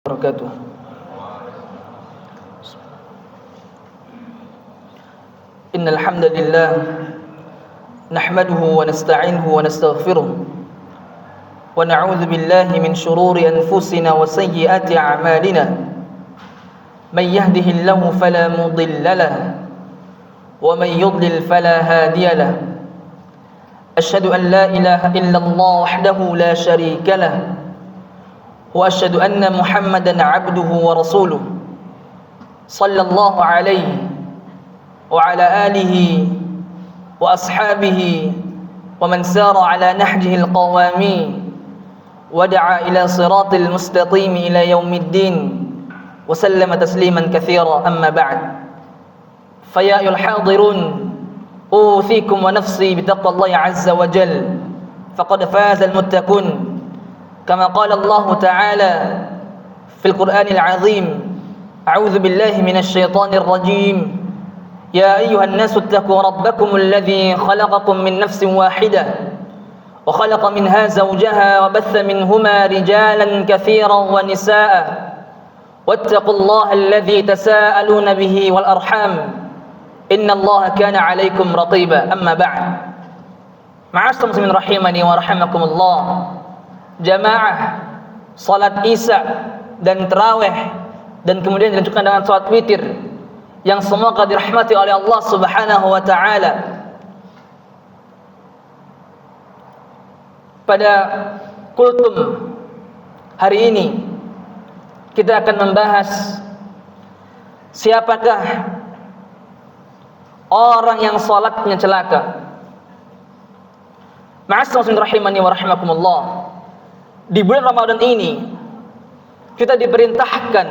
wabarakatuh. Innal hamdalillah nahmaduhu wa nasta'inuhu wa nastaghfiruh wa na'udzu billahi min shururi anfusina wa sayyiati a'malina. Man yahdihillahu fala mudilla lahu wa man yudlil fala hadiya lahu. Asyhadu an la ilaha illallah wahdahu la syarika lahu wa asyhadu anna Muhammadan 'abduhu wa rasuluh sallallahu alaihi wa ala alihi wa ashabihi wa man sara ala nahjihi al-qawami wa da'a ila siratil mustaqim ila yaumiddin wa sallama tasliman katsira, amma ba'd. Fa ya ayyuhal hadirun أوصيكم ونفسي بتقوى الله عز وجل فقد فاز المتقون كما قال الله تعالى في القرآن العظيم أعوذ بالله من الشيطان الرجيم يا أيها الناس اتقوا ربكم الذي خلقكم من نفس واحدة وخلق منها زوجها وبث منهما رجالا كثيرا ونساء واتقوا الله الذي تساءلون به والأرحام Inna Allah kana alaikum raqiba, amma ba'd. Ma'asyiral muslimin rahimani wa rahimakumullah. Jamaah salat Isya dan tarawih dan kemudian dilanjutkan dengan salat witir yang semoga dirahmati oleh Allah Subhanahu wa taala. Pada kultum hari ini kita akan membahas siapakah orang yang salatnya celaka. Ma'asyiral rahimani wa rahimakumullah. Di bulan Ramadan ini kita diperintahkan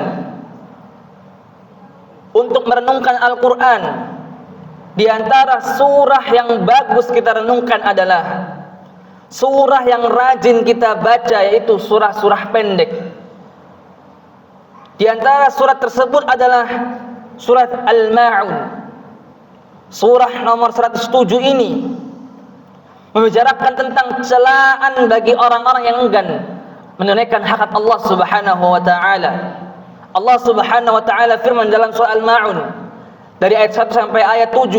untuk merenungkan Al-Qur'an. Di antara surah yang bagus kita renungkan adalah surah yang rajin kita baca, yaitu surah-surah pendek. Di antara surat tersebut adalah surat Al-Ma'un. Surah nomor 107 ini membicarakan tentang celaan bagi orang-orang yang enggan menunaikan hak Allah Subhanahu wa taala. Allah Subhanahu wa taala firman dalam surah Al-Ma'un dari ayat 1 sampai ayat 7.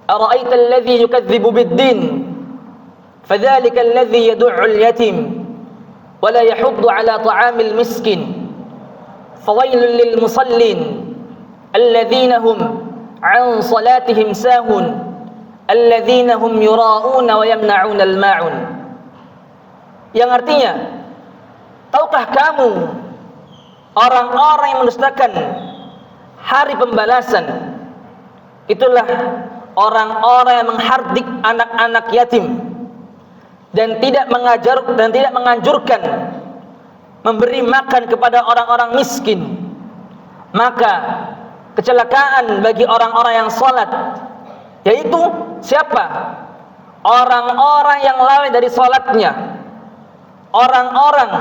Ara'aita alladhi yukadzibu bid-din fadzalika alladhi yad'u al-yatim wa la yahuddu 'ala ta'amil miskin fawailul lil musallin alladhina hum an salatihim sahun alladzina hum yura'una wa yamna'una al-ma'un. Yang artinya, tahukah kamu orang-orang yang mendustakan hari pembalasan? Itulah orang-orang yang menghardik anak-anak yatim dan tidak menganjurkan memberi makan kepada orang-orang miskin. Maka kecelakaan bagi orang-orang yang salat, yaitu siapa? Orang-orang yang lalai dari salatnya, orang-orang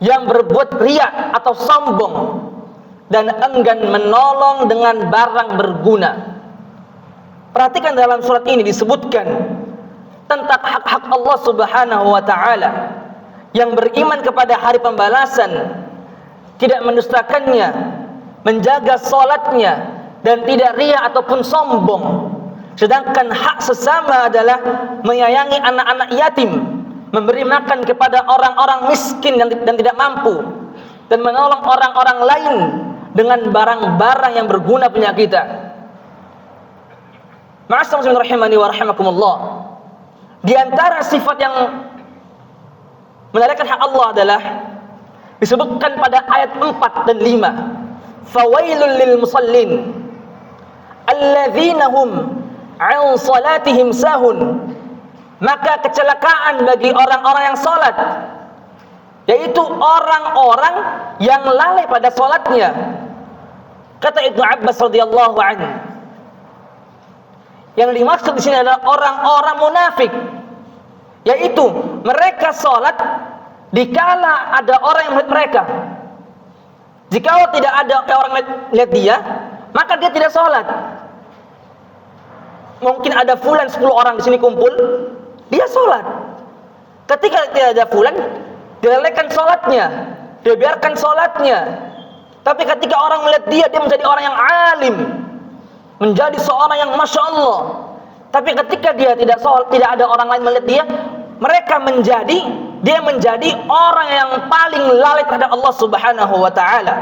yang berbuat riya atau sombong dan enggan menolong dengan barang berguna. Perhatikan dalam surat ini disebutkan tentang hak-hak Allah Subhanahu wa taala yang beriman kepada hari pembalasan, tidak mendustakannya, menjaga salatnya dan tidak riya ataupun sombong. Sedangkan hak sesama adalah menyayangi anak-anak yatim, memberi makan kepada orang-orang miskin dan tidak mampu, dan menolong orang-orang lain dengan barang-barang yang berguna punya kita. Ma'asyiral rahimani wa rahimakumullah. Di antara sifat yang menunaikan hak Allah adalah disebutkan pada ayat 4 dan 5. Fawailul lil musallin alladzina hum an salatihim sahun. Maka kecelakaan bagi orang-orang yang salat, yaitu orang-orang yang lalai pada salatnya. Kata Ibnu Abbas radhiyallahu anhu, yang dimaksud di sini adalah orang-orang munafik, yaitu mereka salat dikala ada orang yang melihat mereka. Jika tidak ada orang melihat dia, maka dia tidak sholat. Mungkin ada fulan 10 orang di sini kumpul, dia sholat. Ketika tidak ada fulan, dilalaikan sholatnya. dia biarkan sholatnya. Tapi ketika orang melihat dia menjadi orang yang alim, menjadi seorang yang masya Allah. Tapi ketika dia tidak sholat, tidak ada orang lain melihat dia, dia menjadi orang yang paling lalai terhadap Allah Subhanahu wa taala.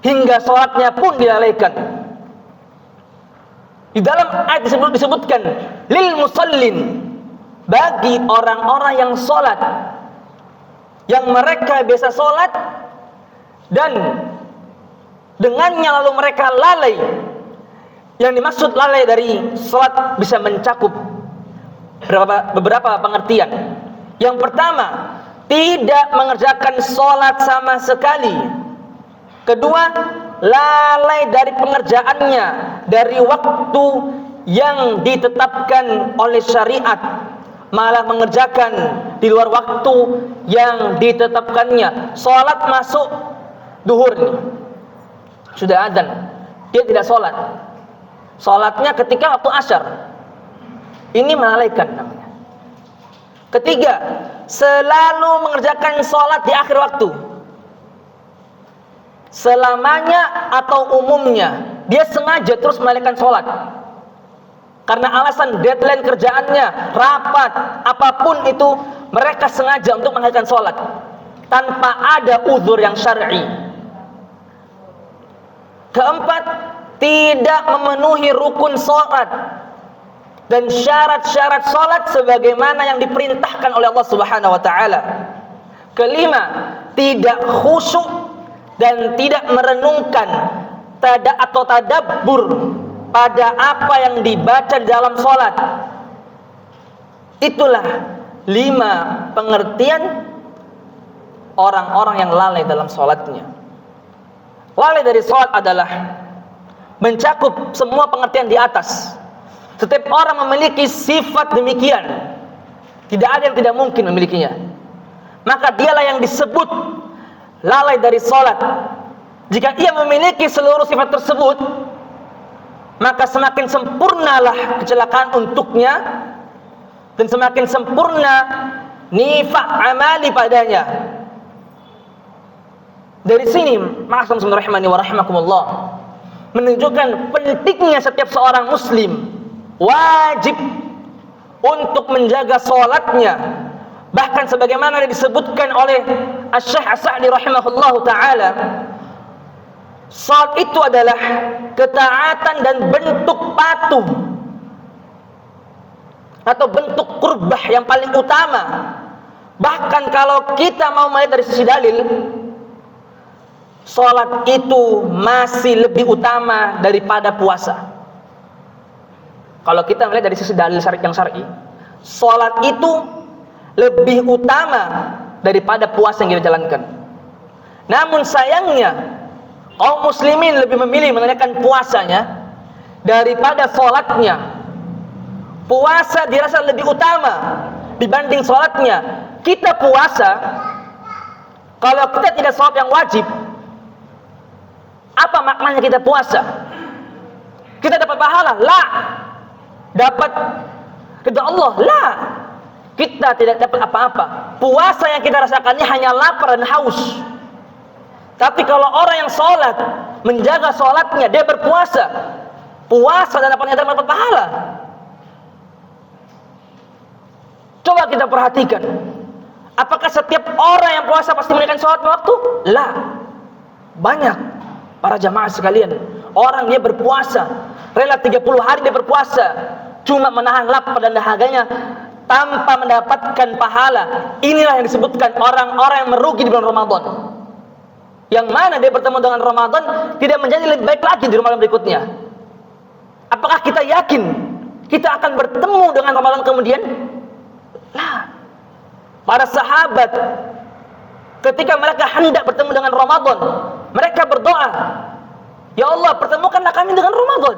Hingga sholatnya pun dilalaikan. Di dalam ayat disebutkan lil musallin, bagi orang-orang yang sholat, yang mereka biasa sholat dan dengannya lalu mereka lalai. Yang dimaksud lalai dari sholat bisa mencakup beberapa pengertian. Yang pertama, tidak mengerjakan sholat sama sekali. Kedua, lalai dari pengerjaannya dari waktu yang ditetapkan oleh syariat, malah mengerjakan di luar waktu yang ditetapkannya. Sholat masuk duhur nih, sudah adzan, dia tidak sholat. Sholatnya ketika waktu asyar. Ini melalaikan namanya. Ketiga, selalu mengerjakan sholat di akhir waktu. Selamanya atau umumnya dia sengaja terus melalaikan sholat karena alasan deadline kerjaannya, rapat, apapun itu, mereka sengaja untuk melalaikan sholat tanpa ada uzur yang syar'i. Keempat, tidak memenuhi rukun sholat dan syarat-syarat sholat sebagaimana yang diperintahkan oleh Allah Subhanahu wa taala. Kelima, tidak khusyuk dan tidak merenungkan atau tadabbur pada apa yang dibaca dalam sholat. Itulah 5 pengertian orang-orang yang lalai dalam sholatnya. Lalai dari sholat adalah mencakup semua pengertian di atas. Setiap orang memiliki sifat demikian. Tidak ada yang tidak mungkin memilikinya. Maka dialah yang disebut lalai dari sholat. Jika ia memiliki seluruh sifat tersebut, maka semakin sempurnalah kecelakaan untuknya dan semakin sempurna nifaq amali padanya. Dari sini, ma'asyiral rahimani wa rahimakumullah, menunjukkan pentingnya setiap seorang muslim wajib untuk menjaga sholatnya. Bahkan sebagaimana disebutkan oleh Asy-Syaikh As-Sa'di rahimahullahu ta'ala, sholat itu adalah ketaatan dan bentuk patuh atau bentuk qurbah yang paling utama. Bahkan kalau kita mau melihat dari sisi dalil, sholat itu masih lebih utama daripada puasa. Kalau kita melihat dari sisi dalil yang syar'i, sholat itu lebih utama daripada puasa yang kita jalankan. Namun sayangnya, kaum muslimin lebih memilih menunaikan puasanya daripada sholatnya. Puasa dirasa lebih utama dibanding sholatnya. Kita puasa, kalau kita tidak sholat yang wajib, apa maknanya kita puasa? Kita dapat pahala? La. Dapat ridha Allah? La. Kita tidak dapat apa-apa. Puasa yang kita rasakannya hanya lapar dan haus. Tapi kalau orang yang sholat, menjaga sholatnya, dia berpuasa, puasa dan dapat pahala. Coba kita perhatikan, apakah setiap orang yang puasa pasti menunaikan sholat waktu? La. Banyak para jamaah sekalian, orang dia berpuasa, rela 30 hari dia berpuasa, cuma menahan lapar dan dahaganya tanpa mendapatkan pahala. Inilah yang disebutkan orang-orang yang merugi di bulan Ramadan. Yang mana dia bertemu dengan Ramadan tidak menjadi lebih baik lagi di Ramadan berikutnya. Apakah kita yakin kita akan bertemu dengan Ramadan kemudian? Nah, para sahabat ketika mereka hendak bertemu dengan Ramadan, mereka berdoa, ya Allah, pertemukanlah kami dengan Ramadan.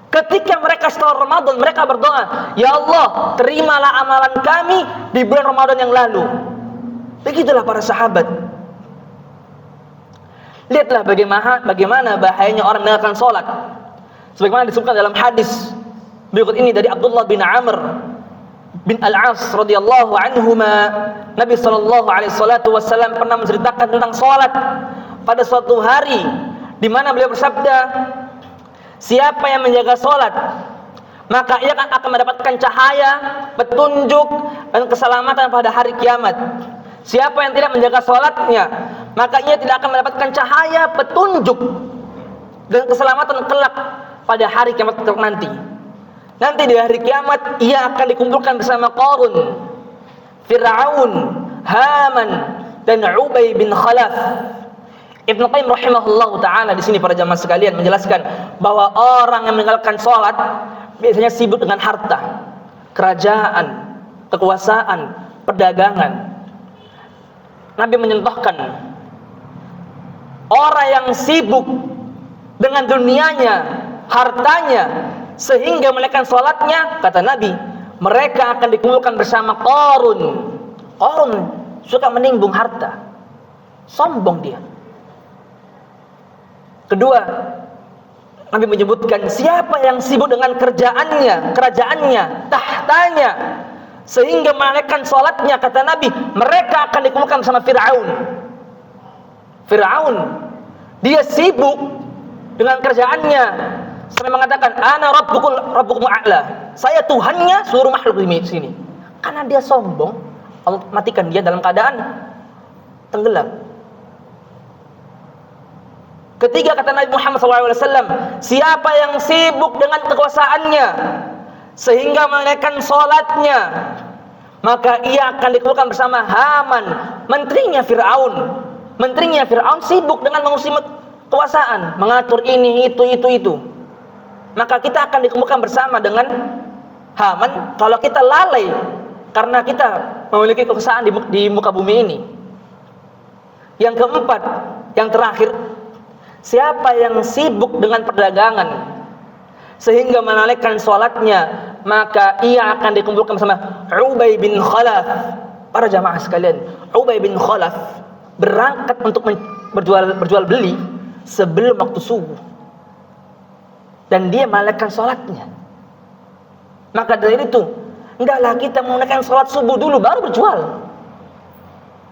Ketika mereka setelah Ramadan, mereka berdoa, ya Allah, terimalah amalan kami di bulan Ramadan yang lalu. Begitulah para sahabat. Lihatlah bagaimana bahayanya orang meninggalkan sholat. Sebagaimana disebutkan dalam hadis berikut ini dari Abdullah bin Amr bin Al-As radhiyallahu anhuma, Nabi sallallahu alaihi wasallam pernah menceritakan tentang salat pada suatu hari di mana beliau bersabda, siapa yang menjaga salat maka ia akan mendapatkan cahaya, petunjuk dan keselamatan pada hari kiamat. Siapa yang tidak menjaga salatnya maka ia tidak akan mendapatkan cahaya, petunjuk dan keselamatan kelak pada hari kiamat nanti. Nanti di hari kiamat ia akan dikumpulkan bersama Qarun, Fir'aun, Haman dan Ubay bin Khalaf. Ibnu Qayyim rahimahullahu taala di sini para jamaah sekalian menjelaskan bahwa orang yang meninggalkan salat biasanya sibuk dengan harta, kerajaan, kekuasaan, perdagangan. Nabi menyentuhkan orang yang sibuk dengan dunianya, hartanya, sehingga meninggalkan salatnya, kata Nabi, mereka akan dikumpulkan bersama Qarun. Qarun suka menimbun harta, sombong dia. Kedua, Nabi menyebutkan siapa yang sibuk dengan kerjaannya, kerajaannya, tahtanya, sehingga meninggalkan salatnya, kata Nabi, mereka akan dikumpulkan bersama Fir'aun. Fir'aun, dia sibuk dengan kerjaannya sampai mengatakan ana rabbukum a'la, saya Tuhannya seluruh makhluk di sini. Karena dia sombong, Allah matikan dia dalam keadaan tenggelam. Ketiga, kata Nabi Muhammad SAW, siapa yang sibuk dengan kekuasaannya sehingga menunaikan salatnya, maka ia akan dikumpulkan bersama Haman, menterinya Fir'aun. Menterinya Fir'aun sibuk dengan mengurusi kekuasaan, mengatur ini, itu. Maka kita akan dikumpulkan bersama dengan Haman kalau kita lalai karena kita memiliki kekuasaan di muka bumi ini. Yang keempat, yang terakhir, siapa yang sibuk dengan perdagangan sehingga menalaikan salatnya, maka ia akan dikumpulkan bersama Ubay bin Khalaf. Para jamaah sekalian, Ubay bin Khalaf berangkat untuk berjual beli sebelum waktu subuh, dan dia menalaikan salatnya. Maka dari itu, hendaklah kita menunaikan salat subuh dulu baru berjual.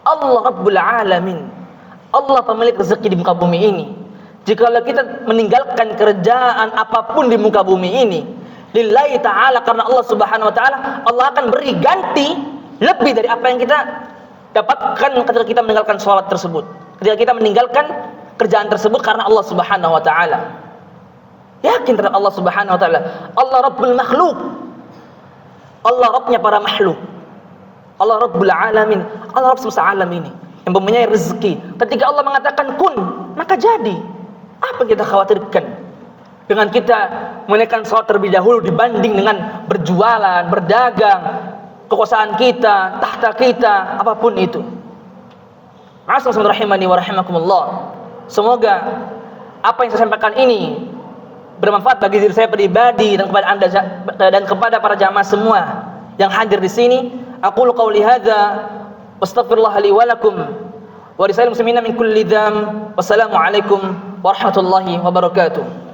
Allah Rabbul Alamin, Allah pemilik rezeki di muka bumi ini. Jikalau kita meninggalkan kerjaan apapun di muka bumi ini lillahi ta'ala, karena Allah subhanahu wa ta'ala, Allah akan beri ganti lebih dari apa yang kita dapatkan ketika kita meninggalkan sholat tersebut, ketika kita meninggalkan kerjaan tersebut karena Allah subhanahu wa ta'ala. Yakin terhadap Allah subhanahu wa ta'ala. Allah Rabbul makhluk, Allah Rabbnya para makhluk, Allah Rabbul alamin, Allah Rabb semesta alam ini yang mempunyai rezeki. Ketika Allah mengatakan kun, maka jadi. Apa yang kita khawatirkan dengan kita menaikkan salat terlebih dahulu dibanding dengan berjualan, berdagang, kekuasaan kita, tahta kita, apapun itu. Assalamualaikum warahmatullahi wabarakatuh. Semoga apa yang saya sampaikan ini bermanfaat bagi diri saya pribadi dan kepada Anda dan kepada para jamaah semua yang hadir di sini. Aqulu qauli hadza wastaghfirullah li wa lakum wa lisa'il muslimina min kulli dzam. Wassalamualaikum warahmatullahi wabarakatuh.